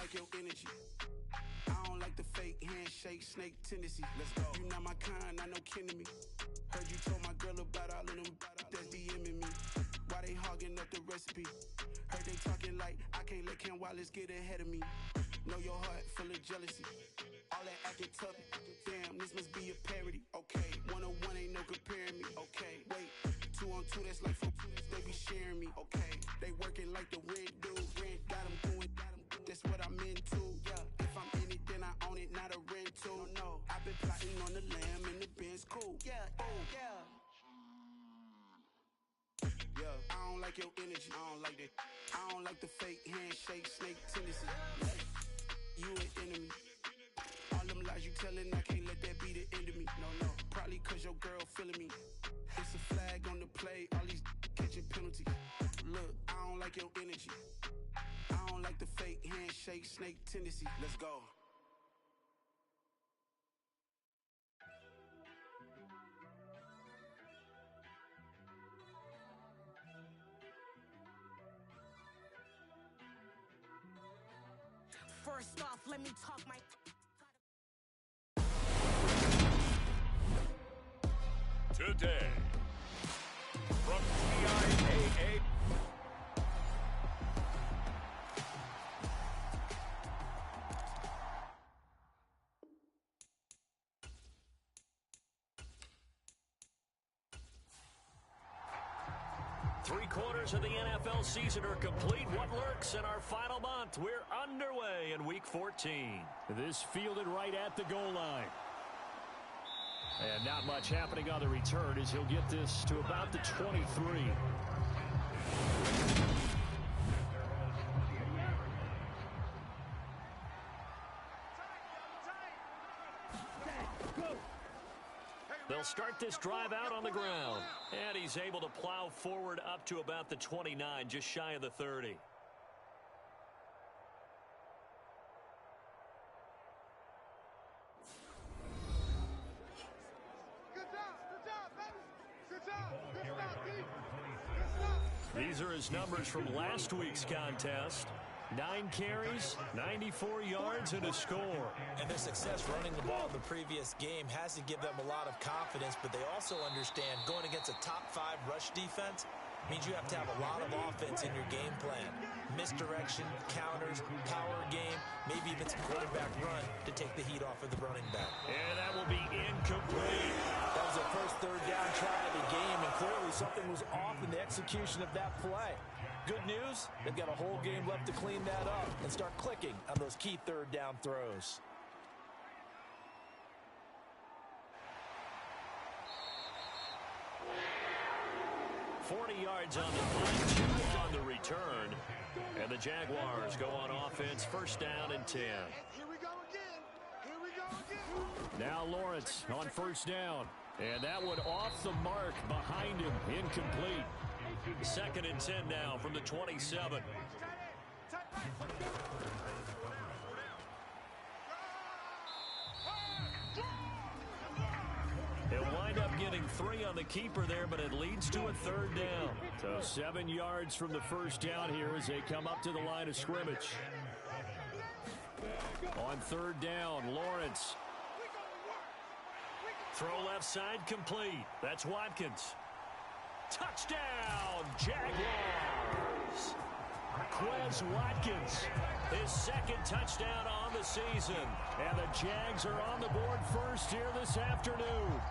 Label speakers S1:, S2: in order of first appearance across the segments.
S1: like your energy. I don't like the fake handshake, snake tendency. Let's go. You not my kind, I know kin to me. Heard you told my girl about all of them that's DMing me. Why they hogging up the recipe? Heard they talking like I can't let Ken Wallace get ahead of me. Know your heart full of jealousy. All that acting tough, damn, this must be a parody. Okay, 1-on-1 ain't no comparing me. Okay, wait, 2-on-2, that's like 4, they be sharing me. Okay, they working like the rent dude. Rent got them doing, that's what I'm into. Yeah, if I'm in it, then I own it, not a rental. No, I've been plotting on the lamb and the Benz cool. Yeah, oh, yeah. Yeah, I don't like your energy. I don't like that. I don't like the fake handshake, snake tendency. You an enemy. All them lies you telling, I can't let that be the end of me. No, probably cause your girl feeling me. It's a flag on the play, all these catching penalties. Look, I don't like your energy. I don't like the fake handshake, snake tendency. Let's go.
S2: First off, let me talk my...
S3: Today, from TIAA. Three-quarters of the NFL season are complete. What lurks in our final month? We're underway in Week 14.
S4: This fielded right at the goal line. And not much happening on the return as he'll get this to about the 23.
S3: They'll start this drive out on the ground. And he's able to plow forward up to about the 29, just shy of the 30. These are his numbers from last week's contest. 9 carries, 94 yards, and a score.
S5: And their success running the ball in the previous game has to give them a lot of confidence, but they also understand going against a top-5 rush defense means you have to have a lot of offense in your game plan. Misdirection, counters, power game, maybe even some quarterback run to take the heat off of the running back.
S3: And that will be incomplete.
S5: That was their first third down try of the game, and clearly something was off in the execution of that play. Good news, they've got a whole game left to clean that up and start clicking on those key third down throws.
S3: $40 yards on the punt, 2 on the return. And the Jaguars go on offense, first down and 10.
S6: Here we go again. Here we go again.
S4: Now Lawrence on first down. And that one off the mark behind him, incomplete.
S3: Second and 10 now from the 27. He'll wind up getting 3 on the keeper there, but it leads to a third down.
S4: So 7 yards from the first down here as they come up to the line of scrimmage. On third down, Lawrence.
S3: Throw left side complete. That's Watkins. Touchdown, Jaguars. Quez Watkins, his second touchdown on the season.
S4: And the Jags are on the board first here this afternoon.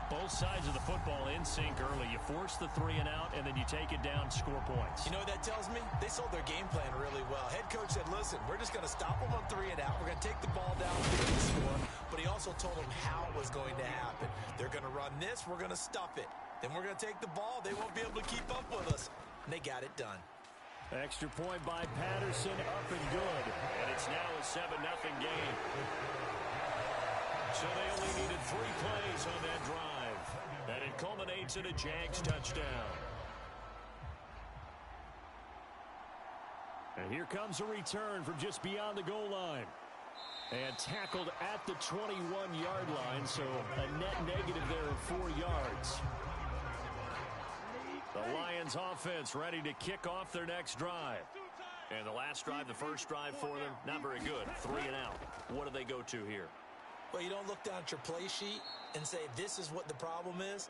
S3: Both sides of the football in sync early. You force the 3 and out, and then you take it down, score points.
S5: You know what that tells me? They sold their game plan really well. Head coach said, listen, we're just going to stop them on 3 and out. We're going to take the ball down and score. But he also told them how it was going to happen. They're going to run this. We're going to stuff it. Then we're going to take the ball. They won't be able to keep up with us. And they got it done.
S4: Extra point by Patterson, up and good.
S3: And it's now a 7-0 game. So they only needed 3 plays on that drive. And it culminates in a Jags touchdown.
S4: And here comes a return from just beyond the goal line. And tackled at the 21-yard line, so a net negative there of 4 yards. The Lions offense ready to kick off their next drive.
S3: And the last drive, the first drive for them, not very good. 3 and out. What do they go to here?
S5: Well, you don't look down at your play sheet and say, this is what the problem is.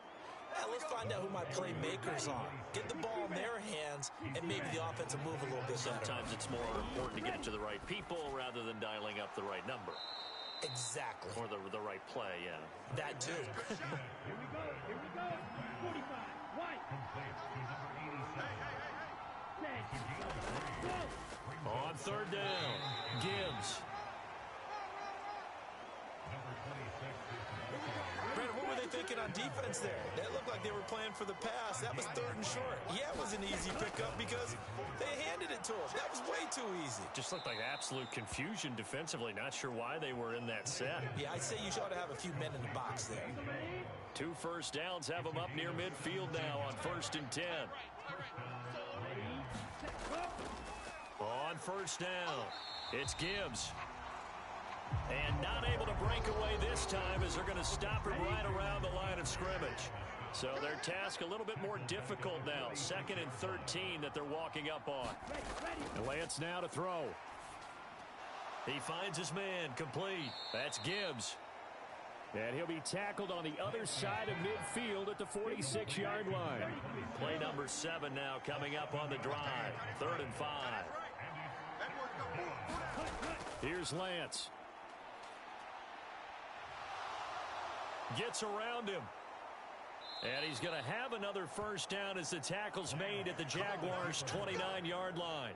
S5: Let's find out who my playmakers are. Get the ball in their hands, and maybe the offense will move a little bit better.
S3: Sometimes it's more important to get it to the right people rather than dialing up the right number.
S5: Exactly.
S3: Or the right play, yeah.
S5: That too.
S6: Here we go. 45. White.
S4: On third down, Gibbs.
S5: Brandon, what were they thinking on defense there? That looked like they were playing for the pass. That was 3rd and short. Yeah, it was an easy pickup because they handed it to him. That was way too easy.
S4: Just looked like absolute confusion defensively. Not sure why they were in that set.
S5: Yeah, I'd say you ought to have a few men in the box there.
S3: 2 first downs have them up near midfield now on 1st and 10. On first down, it's Gibbs. And not able to break away this time as they're going to stop him right around the line of scrimmage. So their task a little bit more difficult now. 2nd and 13 that they're walking up on.
S4: And Lance now to throw.
S3: He finds his man, complete. That's Gibbs.
S4: And he'll be tackled on the other side of midfield at the 46-yard line.
S3: Play number 7 now coming up on the drive. 3rd and 5.
S4: Here's Lance.
S3: Gets around him. And he's going to have another first down as the tackle's made at the Jaguars' 29-yard line.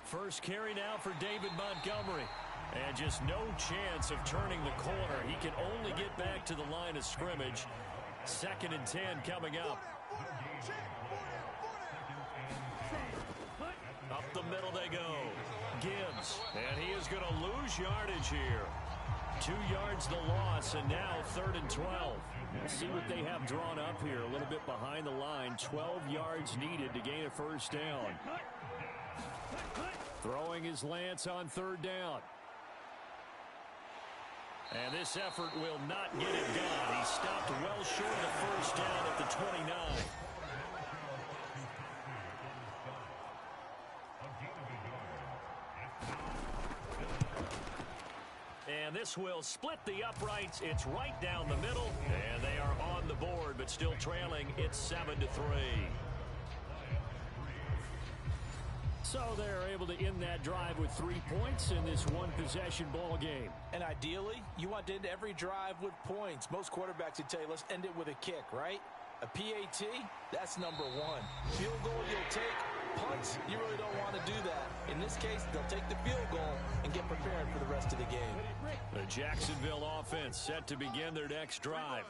S3: First carry now for David Montgomery. And just no chance of turning the corner. He can only get back to the line of scrimmage. 2nd and 10 coming up. Up the middle they go. Gibbs. And he is going to lose yardage here. 2 yards the loss, and now 3rd and 12.
S4: Let's see what they have drawn up here. A little bit behind the line. 12 yards needed to gain a first down. Throwing his Lance on 3rd down.
S3: And this effort will not get it done. He stopped well short of the first down at the 29. And this will split the uprights. It's right down the middle. And they are on the board, but still trailing. It's 7-3.
S4: So they're able to end that drive with 3 points in this one-possession ball game.
S5: And ideally, you want to end every drive with points. Most quarterbacks would tell you, let's end it with a kick, right? A PAT, that's number 1. Field goal, you'll take. Punts, you really don't want to do that. In this case, they'll take the field goal and get prepared for the rest of the game.
S3: The Jacksonville offense set to begin their next drive.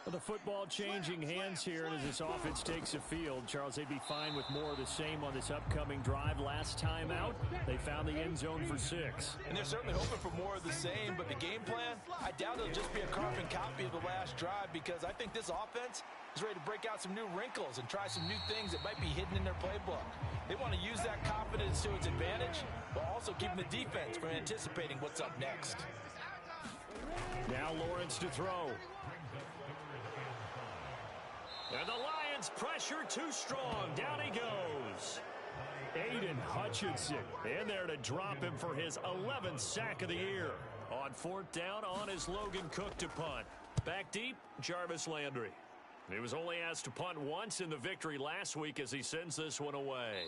S4: Well, the football changing hands here, and as this offense takes a field, Charles, they'd be fine with more of the same on this upcoming drive. Last time out, they found the end zone for 6.
S5: And they're certainly hoping for more of the same, but the game plan, I doubt it'll just be a carbon copy of the last drive, because I think this offense is ready to break out some new wrinkles and try some new things that might be hidden in their playbook. They want to use that confidence to its advantage, while also keeping the defense from anticipating what's up next.
S4: Now Lawrence to throw.
S3: And the Lions pressure too strong. Down he goes.
S4: Aiden Hutchinson
S3: in there to drop him for his 11th sack of the year. On 4th down, on is Logan Cook to punt. Back deep, Jarvis Landry. He was only asked to punt once in the victory last week as he sends this one away.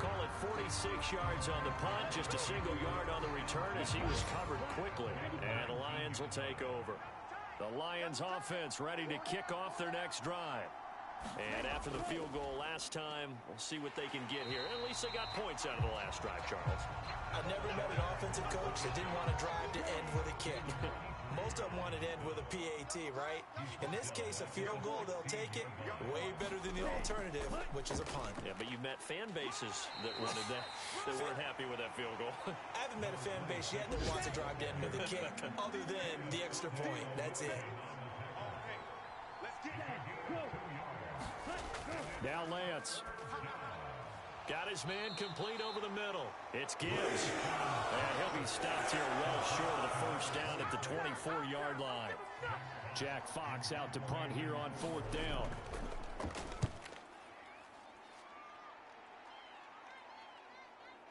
S3: Call it 46 yards on the punt, just a single yard on the return as he was covered quickly. And the Lions will take over. The Lions offense ready to kick off their next drive. And after the field goal last time, we'll see what they can get here. At least they got points out of the last drive, Charles.
S5: I've never met an offensive coach that didn't want to drive to end with a kick. Most of them want it to end with a PAT, right? In this case, a field goal, they'll take it. Way better than the alternative, which is a punt.
S3: Yeah, but you've met fan bases that wanted that weren't happy with that field goal.
S5: I haven't met a fan base yet that wants to drive to end with a kick, other than the extra point. That's it.
S4: Now Lance.
S3: Got his man complete over the middle. It's Gibbs. And he'll be stopped here well short of the first down at the 24-yard line.
S4: Jack Fox out to punt here on 4th down.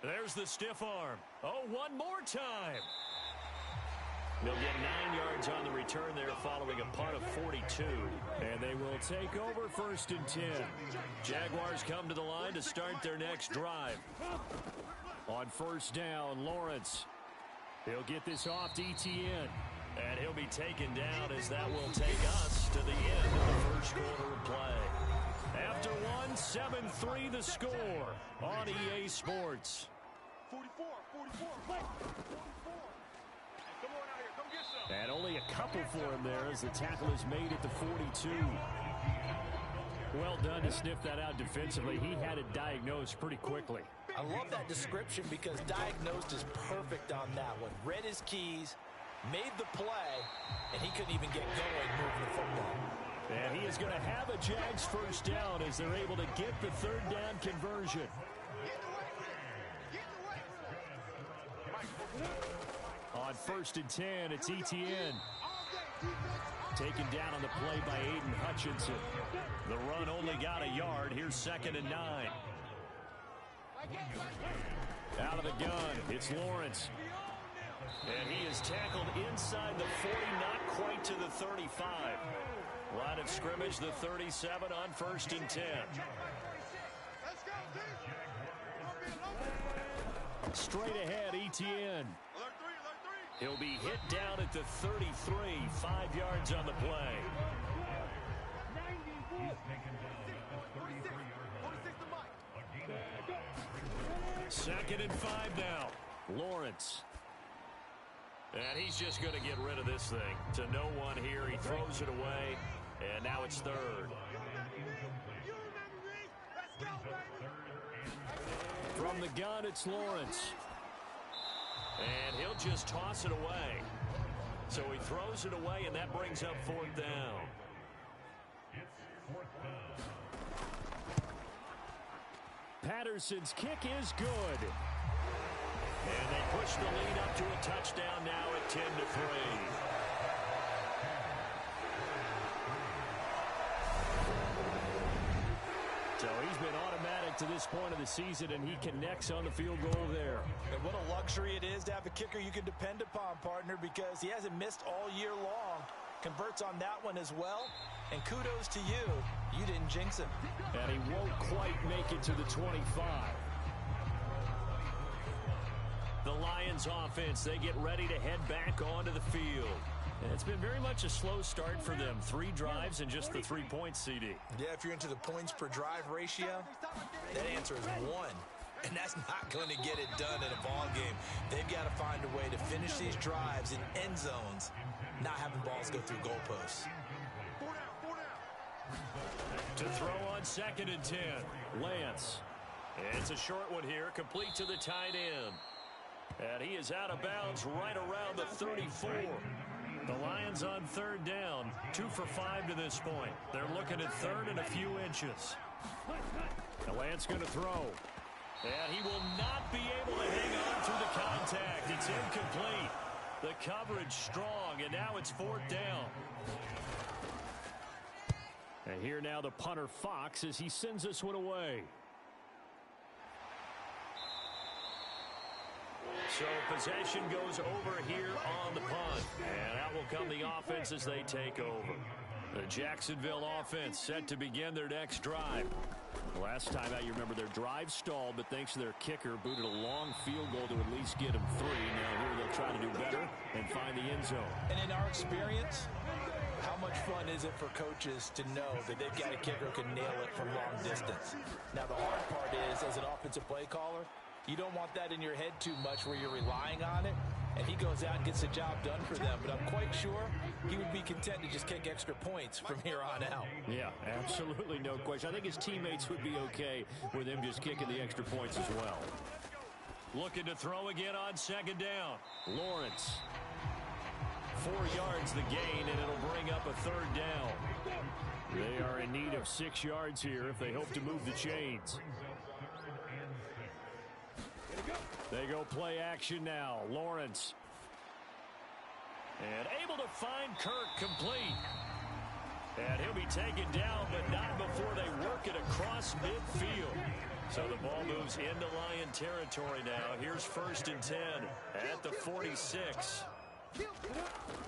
S3: There's the stiff arm. Oh, one more time. They'll get 9 yards on the return there following a punt of 42.
S4: And they will take over 1st and 10.
S3: Jaguars come to the line to start their next drive.
S4: On 1st down, Lawrence. He'll get this off to ETN.
S3: And he'll be taken down as that will take us to the end of the first quarter of play. After one, 7-3 the score on EA Sports.
S6: 44, 44, come on out here, come get some.
S4: And only a couple for him there as the tackle is made at the 42. Well done to sniff that out defensively. He had it diagnosed pretty quickly.
S5: I love that description because diagnosed is perfect on that one. Read his keys, made the play, and he couldn't even get going moving the football.
S4: And he is going to have a Jags first down as they're able to get the 3rd down conversion. On 1st and 10, it's ETN. Taken down on the play by Aiden Hutchinson.
S3: The run only got a yard. Here's 2nd and 9.
S4: Out of the gun, it's Lawrence.
S3: And he is tackled inside the 40, not quite to the 35. Line of scrimmage, the 37 on 1st and 10.
S4: Straight ahead, ETN.
S3: He'll be hit down at the 33, 5 yards on the play. 2nd and 5 now.
S4: Lawrence.
S3: And he's just going to get rid of this thing. To no one here. He throws it away. And now it's 3rd.
S4: From the gun, it's Lawrence.
S3: And he'll just toss it away. So he throws it away, and that brings up 4th down.
S4: Patterson's kick is good.
S3: And they push the lead up to a touchdown now at 10-3.
S4: So he's been automatic to this point of the season, and he connects on the field goal there.
S5: And what a luxury it is to have a kicker you can depend upon, partner, because he hasn't missed all year long. Converts on that one as well. And kudos to you. You didn't jinx him.
S4: And he won't quite make it to the 25.
S3: The Lions offense, they get ready to head back onto the field. And it's been very much a slow start for them. 3 drives and just the 3 points, CD.
S5: Yeah, if you're into the points per drive ratio, that answer is 1. And that's not going to get it done in a ball game. They've got to find a way to finish these drives in end zones, not having balls go through goalposts.
S3: To throw on 2nd and 10.
S4: Lance.
S3: It's a short one here, complete to the tight end. And he is out of bounds right around the 34. The Lions on 3rd down, 2 for 5 to this point. They're looking at 3rd and a few inches.
S4: The Lance going to throw.
S3: And he will not be able to hang on through the contact. It's incomplete. The coverage strong, and now it's 4th down.
S4: And here now the punter Fox as he sends this one away.
S3: So possession goes over here on the punt. And out will come the offense as they take over. The Jacksonville offense set to begin their next drive.
S4: Last time out, you remember their drive stalled, but thanks to their kicker, booted a long field goal to at least get them 3. Now here they'll try to do better and find the end zone.
S5: And in our experience, how much fun is it for coaches to know that they've got a kicker who can nail it from long distance? Now the hard part is, as an offensive play caller, you don't want that in your head too much where you're relying on it, and he goes out and gets the job done for them. But I'm quite sure he would be content to just kick extra points from here on out.
S4: Yeah, absolutely no question. I think his teammates would be okay with him just kicking the extra points as well.
S3: Looking to throw again on 2nd down.
S4: Lawrence.
S3: 4 yards the gain, and it'll bring up a 3rd down.
S4: They are in need of 6 yards here if they hope to move the chains. They go play action now. Lawrence. And able to find Kirk complete. And he'll be taken down, but not before they work it across midfield. So the ball moves into Lion territory now. Here's 1st and 10 at the 46.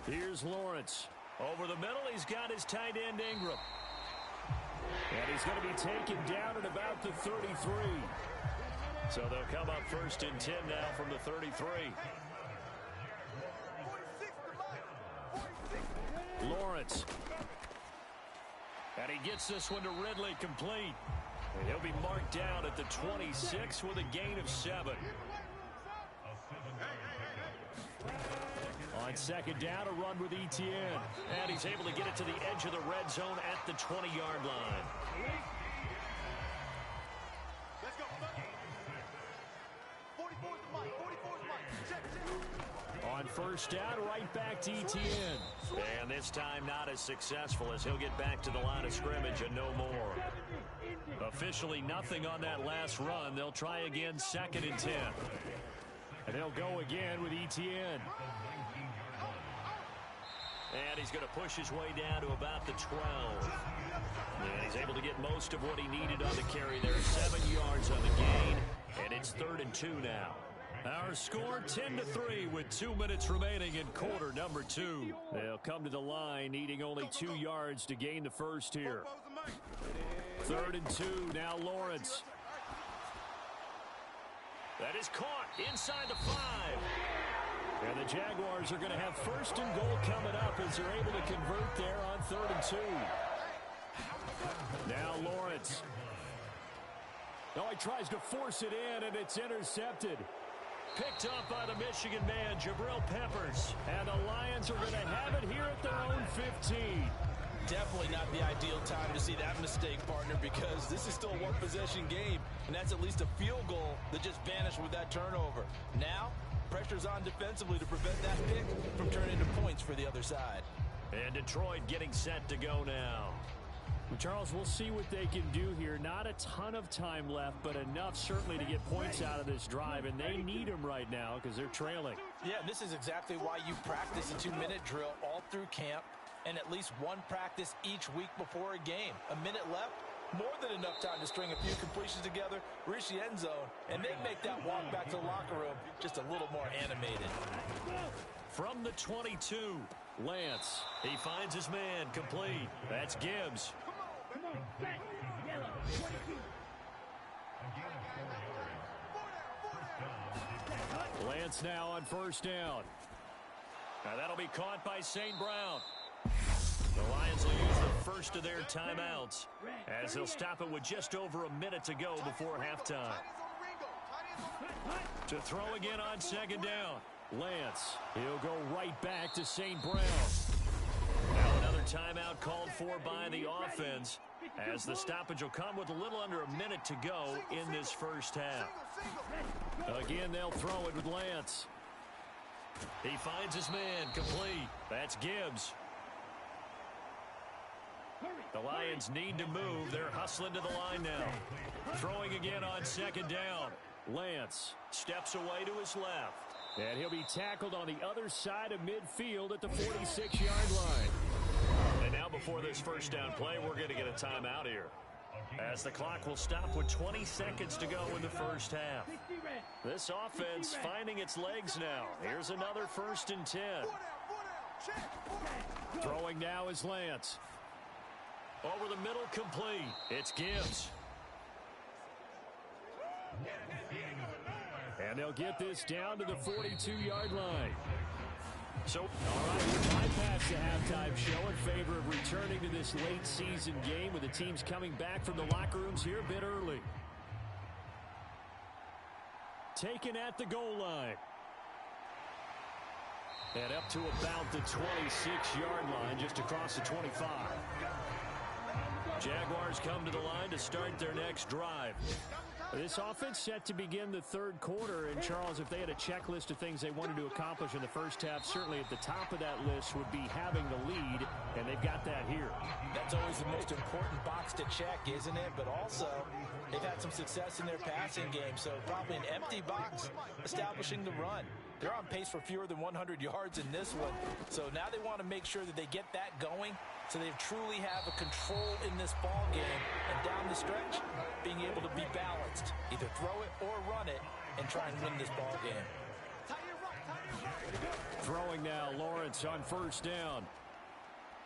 S4: Here's Lawrence. Over the middle, he's got his tight end Ingram. And he's going to be taken down at about the 33. So they'll come up 1st and 10 now from the 33. Lawrence. And he gets this one to Ridley complete. And he'll be marked down at the 26 with a gain of 7. On 2nd down, a run with Etienne. And he's able to get it to the edge of the red zone at the 20-yard line.
S6: Let's go. 44's the mic. 44's the mic. Check.
S4: On 1st down, right back to Etienne. And this time not as successful as he'll get back to the line of scrimmage and no more. Officially nothing on that last run. They'll try again 2nd and 10. And they'll go again with Etienne. And he's going to push his way down to about the 12. And he's able to get most of what he needed on the carry there. 7 yards on the gain. And it's 3rd and 2 now. Our score 10-3 with 2 minutes remaining in quarter number 2. They'll come to the line needing only 2 yards to gain the first here. 3rd and 2, now Lawrence. That is caught inside the 5. And the Jaguars are going to have 1st and goal coming up as they're able to convert there on 3rd and 2. Now Lawrence. Oh, he tries to force it in, and it's intercepted. Picked up by the Michigan man, Jabril Peppers. And the Lions are going to have it here at their own 15.
S5: Definitely not the ideal time to see that mistake, partner, because this is still a one-possession game, and that's at least a field goal that just vanished with that turnover. Now, pressure's on defensively to prevent that pick from turning into points for the other side.
S4: And Detroit getting set to go now. Well, Charles, we'll see what they can do here. Not a ton of time left, but enough certainly to get points out of this drive, and they need them right now because they're trailing.
S5: Yeah, this is exactly why you practice a 2-minute drill all through camp and at least one practice each week before a game. A minute left, more than enough time to string a few completions together, reach the end zone, and then make that walk back to the locker room just a little more animated.
S4: From the 22, Lance. He finds his man complete. That's Gibbs. Lance now on 1st down. Now that'll be caught by St. Brown. The Lions will use the first of their timeouts as they'll stop it with just over a minute to go before halftime. To throw again on 2nd down. Lance, he'll go right back to St. Brown. Now another timeout called for by the offense as the stoppage will come with a little under a minute to go in this first half. Again, they'll throw it with Lance. He finds his man complete. That's Gibbs. The Lions need to move. They're hustling to the line now. Throwing again on 2nd down. Lance steps away to his left. And he'll be tackled on the other side of midfield at the 46-yard line. And now before this first down play, we're going to get a timeout here, as the clock will stop with 20 seconds to go in the first half. This offense finding its legs now. Here's another 1st and 10. Throwing now is Lance. Over the middle, complete. It's Gibbs. And they'll get this down to the 42-yard line. So, all right, we bypass the halftime show in favor of returning to this late season game with the teams coming back from the locker rooms here a bit early. Taken at the goal line. And up to about the 26-yard line, just across the 25. Jaguars come to the line to start their next drive.
S3: This offense set to begin the third quarter. And, Charles, if they had a checklist of things they wanted to accomplish in the first half, certainly at the top of that list would be having the lead, and they've got that here.
S5: That's always the most important box to check, isn't it? But also, they've had some success in their passing game, so probably an empty box establishing the run. They're on pace for fewer than 100 yards in this one, so now they want to make sure that they get that going so they truly have a control in this ball game, and down the stretch, being able to be balanced. Either throw it or run it and try and win this ball game.
S3: Throwing now, Lawrence on first down.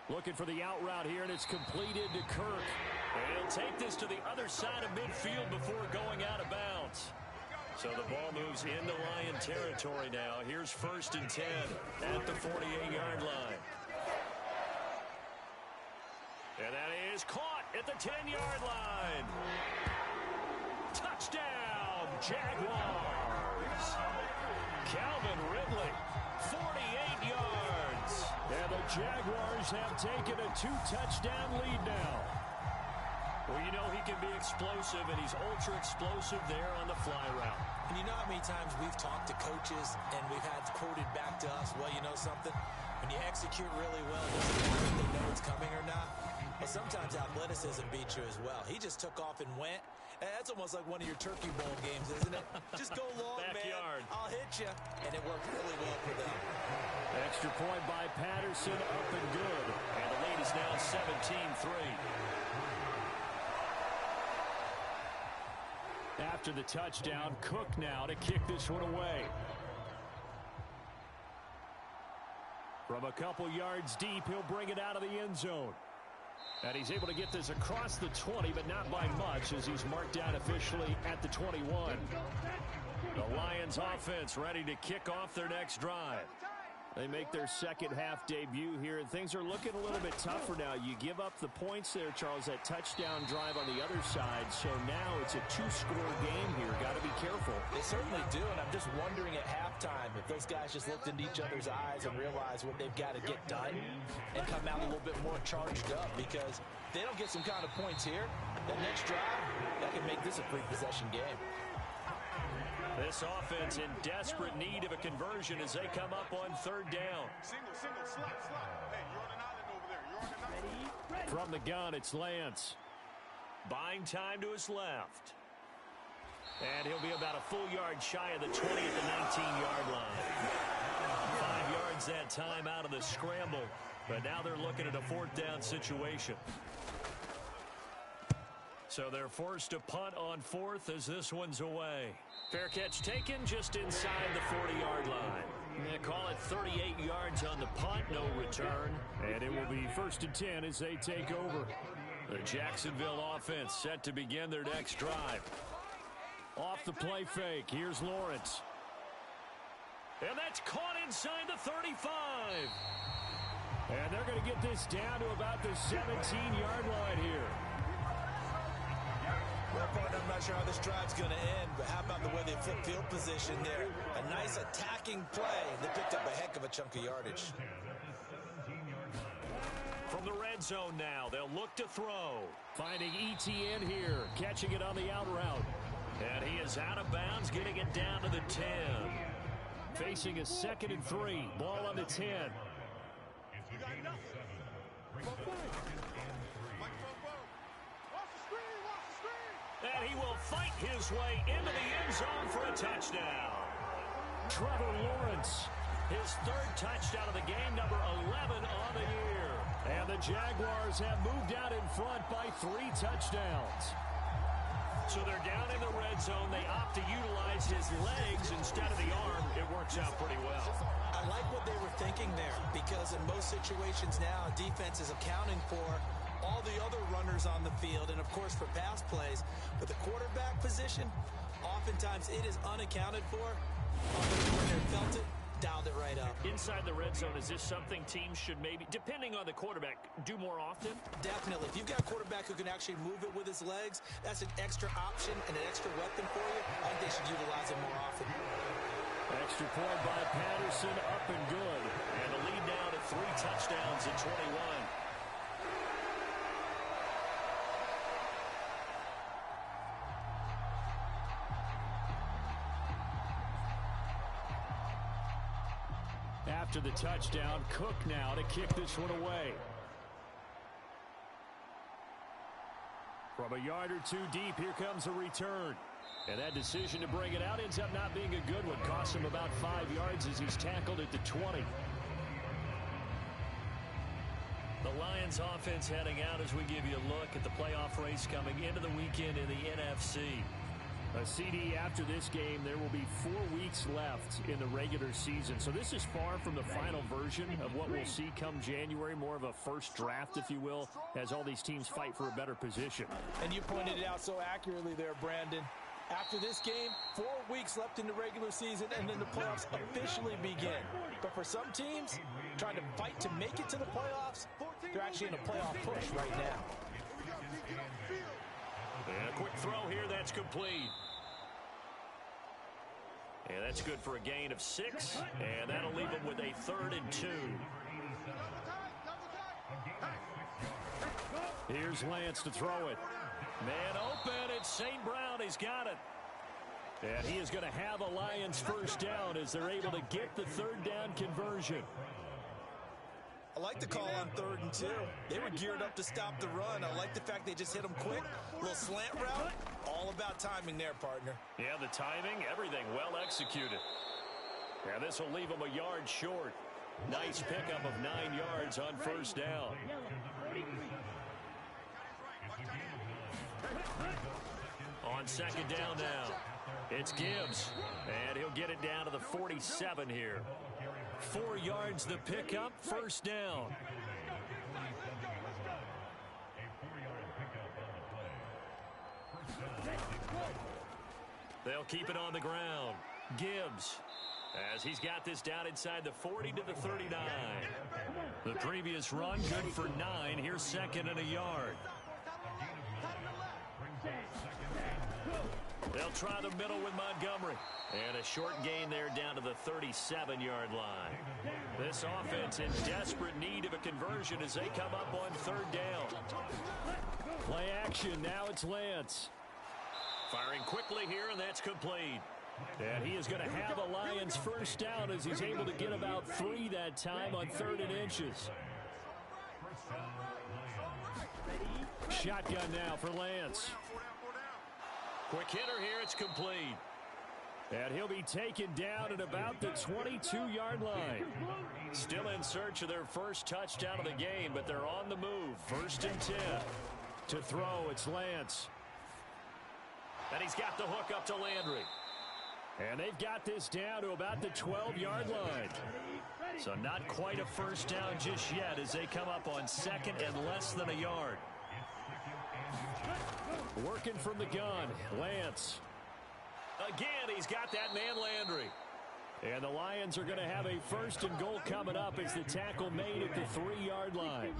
S3: Looking for the out route here, and it's completed to Kirk. And he'll take this to the other side of midfield before going out of bounds. So the ball moves into Lion territory now. Here's 1st and 10 at the 48-yard line. And that is caught at the 10-yard line. Touchdown, Jaguars. Calvin Ridley, 48 yards. And the Jaguars have taken a 2-touchdown lead now. Well, you know he can be explosive, and he's ultra-explosive there on the fly route.
S5: And you know how many times we've talked to coaches and we've had quoted back to us, well, you know something? When you execute really well, it doesn't matter if they know it's coming or not. But sometimes athleticism beats you as well. He just took off and went. That's almost like one of your Turkey Bowl games, isn't it? Just go long,
S3: Backyard.
S5: man. I'll hit you. And it worked really well for them.
S3: Extra point by Patterson, up and good. And the lead is now 17-3. After the touchdown, Cook now to kick this one away. From a couple yards deep, he'll bring it out of the end zone. And he's able to get this across the 20, but not by much, as he's marked down officially at the 21. The Lions offense ready to kick off their next drive. They make their second half debut here, and things are looking a little bit tougher now. You give up the points there, Charles, that touchdown drive on the other side. So now it's a 2-score game here. Got to be careful.
S5: They certainly do, and I'm just wondering at halftime if those guys just looked into each other's eyes and realized what they've got to get done and come out a little bit more charged up, because if they don't get some kind of points here, the next drive, that can make this a three-possession game.
S3: This offense in desperate need of a conversion as they come up on 3rd down.
S6: Single, slot. Hey, you're on an island over there. You're on an island.
S3: From the gun, it's Lance. Buying time to his left. And he'll be about a full yard shy of the 20 at the 19-yard line. 5 yards that time out of the scramble. But now they're looking at a 4th down situation. So they're forced to punt on 4th as this one's away. Fair catch taken just inside the 40-yard line. Yeah, call it 38 yards on the punt, no return. And it will be 1st and 10 as they take over. The Jacksonville offense set to begin their next drive. Off the play fake, here's Lawrence. And that's caught inside the 35. And they're going to get this down to about the 17-yard line here.
S5: Well, partner, I'm not sure how this drive's going to end, but how about the way they flip field position there? A nice attacking play. They picked up a heck of a chunk of yardage.
S3: From the red zone now, they'll look to throw. Finding ETN here, catching it on the out route. And he is out of bounds, getting it down to the 10. Facing a 2nd and 3. Ball on the 10. And he will fight his way into the end zone for a touchdown. Trevor Lawrence, his 3rd touchdown of the game, number 11 on the year. And the Jaguars have moved out in front by 3 touchdowns. So they're down in the red zone. They opt to utilize his legs instead of the arm. It works out pretty well.
S5: I like what they were thinking there, because in most situations now, defense is accounting for all the other runners on the field, and of course for pass plays. But the quarterback position, oftentimes it is unaccounted for. Offensive coordinator felt it, dialed it right up.
S3: Inside the red zone, is this something teams should maybe, depending on the quarterback, do more often?
S5: Definitely. If you've got a quarterback who can actually move it with his legs, that's an extra option and an extra weapon for you. I think they should utilize it more often.
S3: Extra point by Patterson, up and good. And the lead now to 3 touchdowns at 21. after the touchdown. Cook now to kick this one away. From a yard or two deep, here comes a return. And that decision to bring it out ends up not being a good one. Costs him about 5 yards as he's tackled at the 20.
S4: The Lions offense heading out as we give you a look at the playoff race coming into the weekend in the NFC.
S3: A CD after this game, there will be 4 weeks left in the regular season. So this is far from the final version of what we'll see come January, more of a first draft, if you will, as all these teams fight for a better position.
S5: And you pointed it out so accurately there, Brandon. After this game, 4 weeks left in the regular season, and then the playoffs officially begin. But for some teams, trying to fight to make it to the playoffs, they're actually in a playoff push right now.
S4: And a quick throw here, that's complete. And that's good for a gain of 6, and that'll leave them with a 3rd and 2.
S3: Here's Lance to throw it.
S4: Man open, it's St. Brown, he's got it.
S3: And he is going to have a Lions first down as they're able to get the 3rd down conversion.
S5: I like the call on 3rd and 2. They were geared up to stop the run. I like the fact they just hit them quick. Little slant route. All about timing there, partner.
S4: Yeah, the timing, everything well executed.
S3: And this will leave them a yard short. Nice pickup of 9 yards on first down.
S4: On 2nd down now, it's Gibbs, and he'll get it down to the 47 here.
S3: 4 yards the pickup, first down.
S4: They'll keep it on the ground. Gibbs, as he's got this down inside the 40 to the 39.
S3: The previous run good for 9. Here's 2nd and a yard.
S4: They'll try the middle with Montgomery. And a short gain there down to the 37-yard line. This offense in desperate need of a conversion as they come up on 3rd down.
S3: Play action, now it's Lance.
S4: Firing quickly here, and that's complete.
S3: And he is going to have a Lions first down as he's able to get about 3 that time on 3rd and inches. Shotgun now for Lance.
S4: Quick hitter here, it's complete.
S3: And he'll be taken down at about the 22-yard line.
S4: Still in search of their first touchdown of the game, but they're on the move. 1st and 10.
S3: To throw, it's Lance.
S4: And he's got the hook up to Landry.
S3: And they've got this down to about the 12-yard line.
S4: So not quite a first down just yet as they come up on 2nd and less than a yard.
S3: Working from the gun, Lance.
S4: Again, he's got that man Landry.
S3: And the Lions are going to have a 1st and goal coming up as the tackle made at the 3-yard line.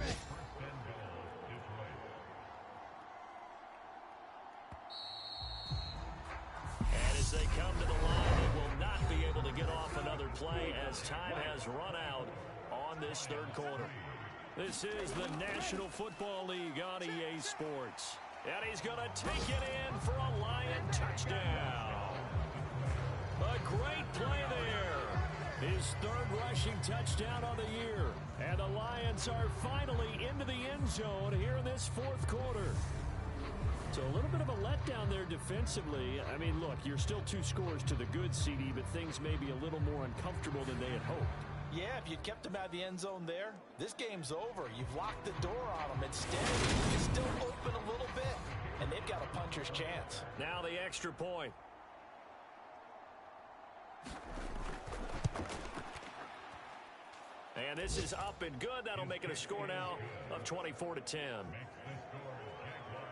S4: And as they come to the line, they will not be able to get off another play as time has run out on this 3rd quarter.
S3: This is the National Football League on EA Sports.
S4: And he's going to take it in for a Lion touchdown. A great play there.
S3: His 3rd rushing touchdown on the year. And the Lions are finally into the end zone here in this 4th quarter. So a little bit of a letdown there defensively. I mean, look, you're still 2 scores to the good, CD, but things may be a little more uncomfortable than they had hoped.
S5: Yeah, if you kept them out of the end zone there, this game's over. You've locked the door on them. Instead, it's still open a little bit, and they've got a puncher's chance.
S4: Now the extra point. And this is up and good. That'll make it a score now of 24-10.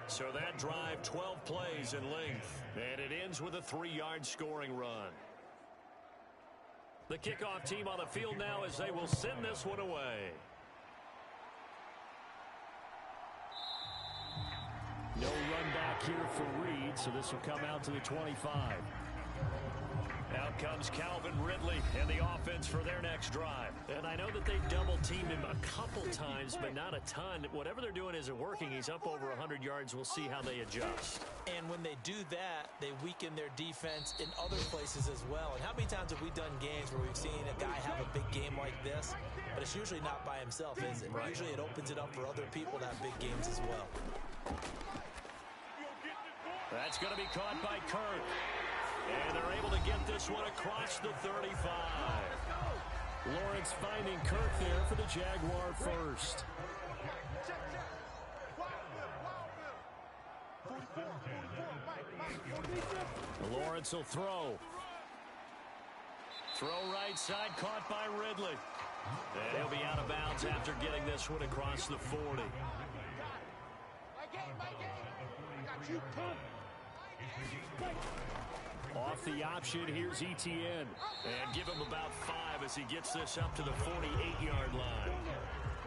S4: So that drive, 12 plays in length. And it ends with a 3-yard scoring run. The kickoff team on the field now as they will send this one away.
S3: No run back here for Reed, so this will come out to the 25.
S4: Now
S3: Out comes Calvin Ridley and the offense for their next drive. And I know that they've double-teamed him a couple times, but not a ton. Whatever they're doing isn't working. He's up over 100 yards. We'll see how they adjust.
S5: And when they do that, they weaken their defense in other places as well. And how many times have we done games where we've seen a guy have a big game like this, but it's usually not by himself, is it? Right. Usually it opens it up for other people to have big games as well.
S3: That's going to be caught by Kirk. And they're able to get this one across the 35. Lawrence finding Kirk there for the Jaguar first. Lawrence will throw. Throw right side, caught by Ridley. And he'll be out of bounds after getting this one across the 40. Off the option, here's Etienne. And give him about 5 as he gets this up to the 48-yard line.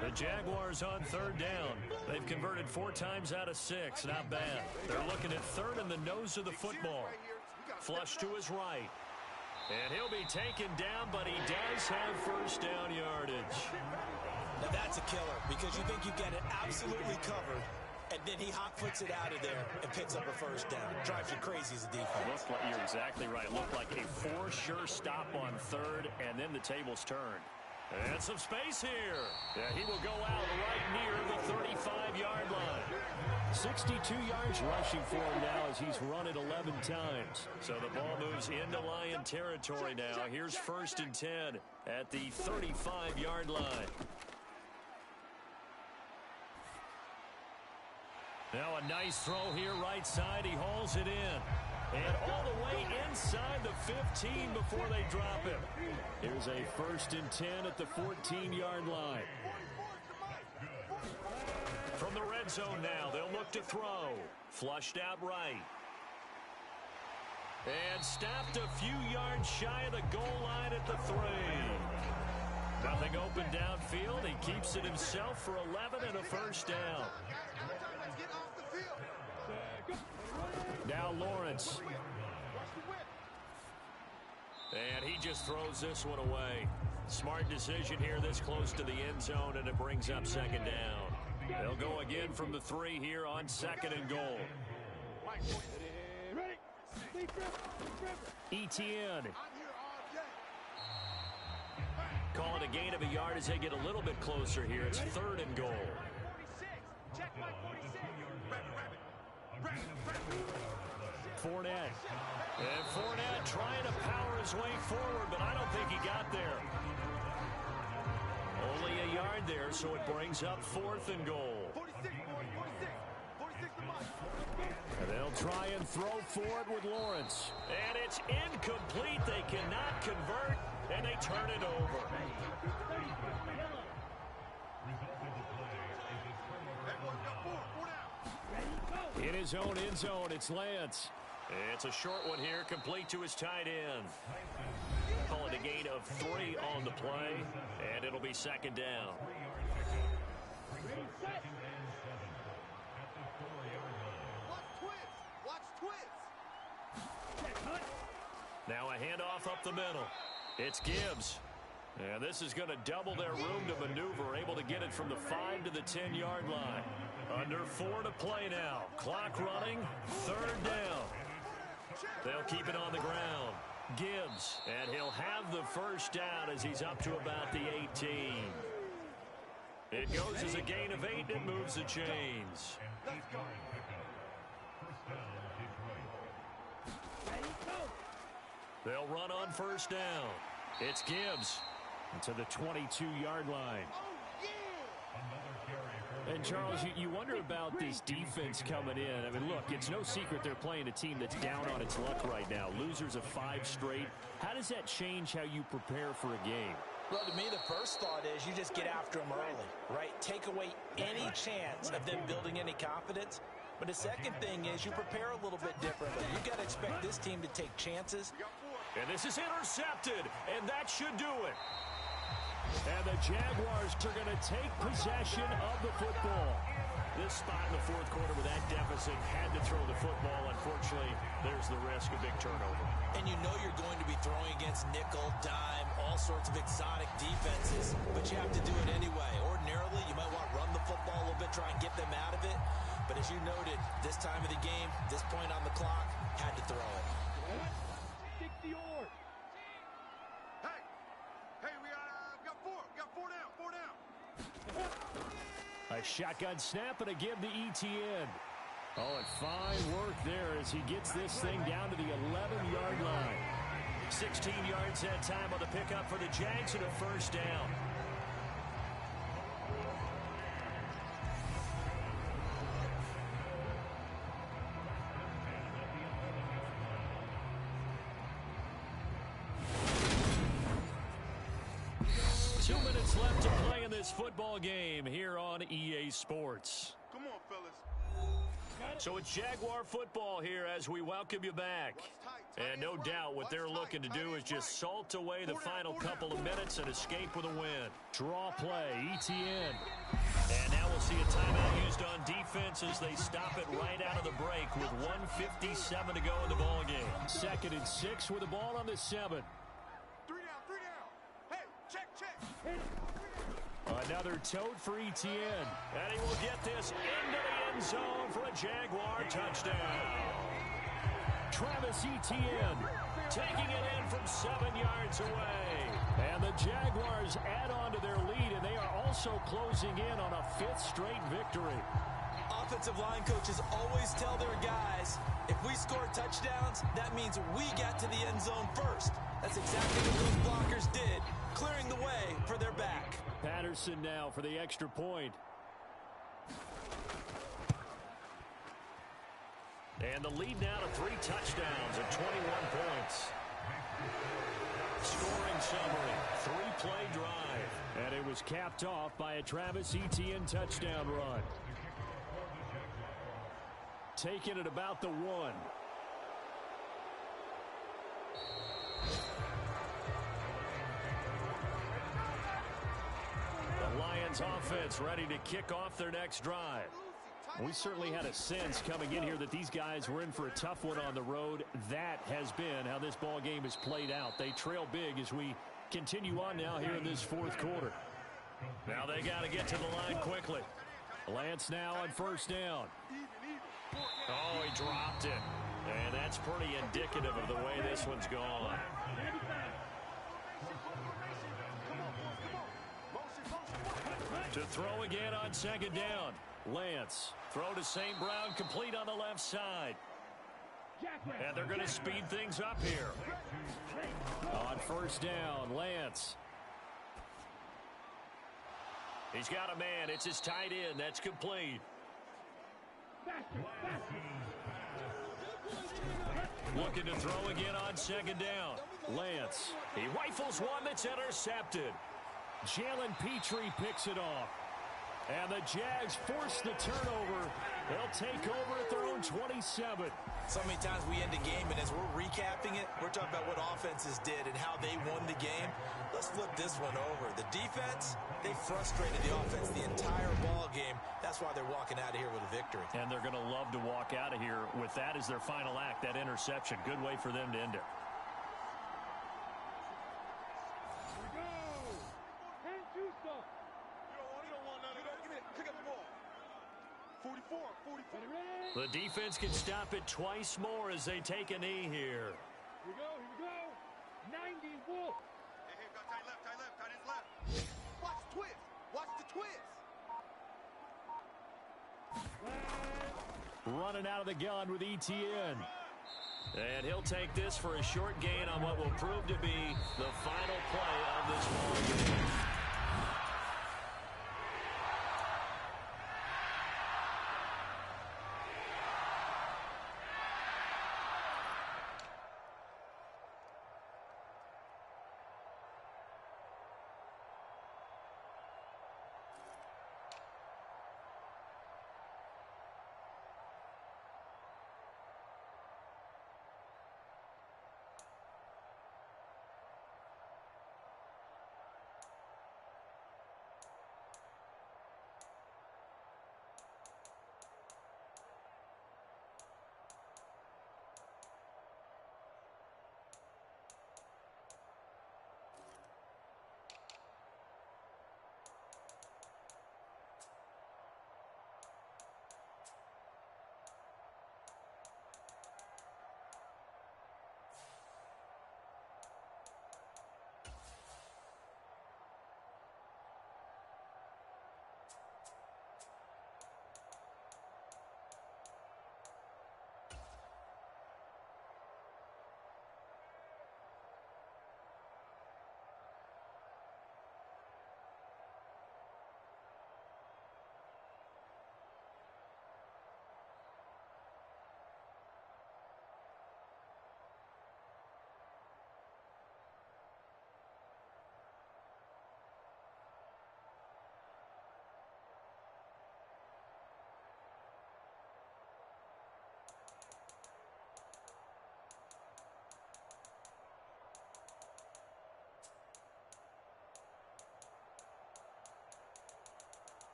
S3: The Jaguars on third down. They've converted 4 times out of 6. Not bad. They're looking at third in the nose of the football. Flush to his right. And he'll be taken down, but he does have first down yardage.
S5: Now that's a killer because you think you get it absolutely covered, and then he hot-foots it out of there and picks up a first down. Drives you crazy as a defense.
S3: You're exactly right. It looked like a for-sure stop on third, and then the tables turned. And some space here. Yeah, he will go out right near the 35-yard line. 62 yards rushing for him now as he's run it 11 times. So the ball moves into Lion territory now. Here's 1st and 10 at the 35-yard line. Now a nice throw here right side. He hauls it in. And all the way inside the 15 before they drop him. Here's a 1st and 10 at the 14-yard line. From the red zone now, they'll look to throw. Flushed out right. And stopped a few yards shy of the goal line at the 3. Nothing open downfield. He keeps it himself for 11 and a first down. Now Lawrence. And he just throws this one away. Smart decision here this close to the end zone, and it brings up 2nd down. They'll go again from the 3 here on 2nd and goal. Etienne. Call it a gain of a yard as they get a little bit closer here. It's 3rd and goal. Fournette. And Fournette trying to power his way forward, but I don't think he got there. Only a yard there, so it brings up 4th and goal. And they'll try and throw forward with Lawrence. And it's incomplete. They cannot convert, and they turn it over. In his own end zone, it's Lance. It's a short one here, complete to his tight end. Call it a gain of 3 on the play, and it'll be 2nd down. Now a handoff up the middle. It's Gibbs. And this is going to double their room to maneuver, able to get it from the 5 to the 10-yard line. Under 4 to play now. Clock running, 3rd down. They'll keep it on the ground. Gibbs, and he'll have the first down as he's up to about the 18. It goes as a gain of 8 and moves the chains. They'll run on 1st down. It's Gibbs to the 22-yard line. And, Charles, you wonder about this defense coming in. I mean, look, it's no secret they're playing a team that's down on its luck right now. Losers of 5 straight. How does that change how you prepare for a game?
S5: Well, to me, the first thought is you just get after them early, right? Take away any chance of them building any confidence. But the second thing is you prepare a little bit differently. You've got to expect this team to take chances.
S3: And this is intercepted, and that should do it. And the Jaguars are going to take possession of the football.
S4: This spot in the fourth quarter with that deficit had to throw the football. Unfortunately, there's the risk of big turnover.
S5: And you know you're going to be throwing against nickel, dime, all sorts of exotic defenses, but you have to do it anyway. Ordinarily, you might want to run the football a little bit, try and get them out of it. But as you noted, this time of the game, this point on the clock, had to throw it.
S6: 60 yards. Hey, we got four. We got four down.
S3: A shotgun snap and a give to ETN. Oh, and fine work there as he gets this thing down to the 11-yard line.
S4: 16 yards that time on the pickup for the Jags and a first down.
S3: Left to play in this football game here on EA Sports.
S6: Come on, fellas.
S4: So it's Jaguar football here as we welcome you back. And no doubt what they're looking to do is just salt away the final couple of minutes and escape with a win.
S3: Draw play, ETN.
S4: And now we'll see a timeout used on defense as they stop it right out of the break with 1:57 to go in the ball game.
S3: 2nd and 6 with the ball on the 7.
S6: Three down. Hey, check.
S3: Another tote for ETN.
S4: And he will get this into the end zone for a Jaguar touchdown.
S3: Travis Etienne
S4: Taking it in from 7 yards away.
S3: And the Jaguars add on to their lead, and they are also closing in on a 5th straight victory.
S5: Offensive line coaches always tell their guys, if we score touchdowns, that means we got to the end zone first. That's exactly what those blockers did, clearing the way for their back.
S3: Patterson now for the extra point.
S4: And the lead now to 3 touchdowns at 21 points. Scoring summary, 3-play drive.
S3: And it was capped off by a Travis Etienne touchdown run. Taken at about the 1. The Lions offense ready to kick off their next drive. We certainly had a sense coming in here that these guys were in for a tough one on the road. That has been how this ball game has played out. They trail big as we continue on now here in this 4th quarter.
S4: Now they got to get to the line quickly.
S3: Lance now on 1st down.
S4: Oh, he dropped it. And that's pretty indicative of the way this one's gone.
S3: To throw again on 2nd down. Lance. Throw to St. Brown, complete on the left side.
S4: And they're going to speed things up here.
S3: On 1st down, Lance.
S4: He's got a man. It's his tight end. That's complete.
S3: Looking to throw again on 2nd down. Lance.
S4: He rifles one that's intercepted.
S3: Jalen Petrie picks it off. And the Jags force the turnover. They'll take over at their own 27.
S5: So many times we end a game, and as we're recapping it, we're talking about what offenses did and how they won the game. Let's flip this one over. The defense, they frustrated the offense the entire ball game. That's why they're walking out of here with a victory.
S3: And they're going to love to walk out of here with that as their final act, that interception. Good way for them to end it.
S4: The defense can stop it twice more as they take a knee here.
S6: Here we go. 90 Wolf. Hey, got tight left, tight his left. Watch the twist. Watch the twist.
S3: Running out of the gun with ETN.
S4: And he'll take this for a short gain on what will prove to be the final play of this ball game.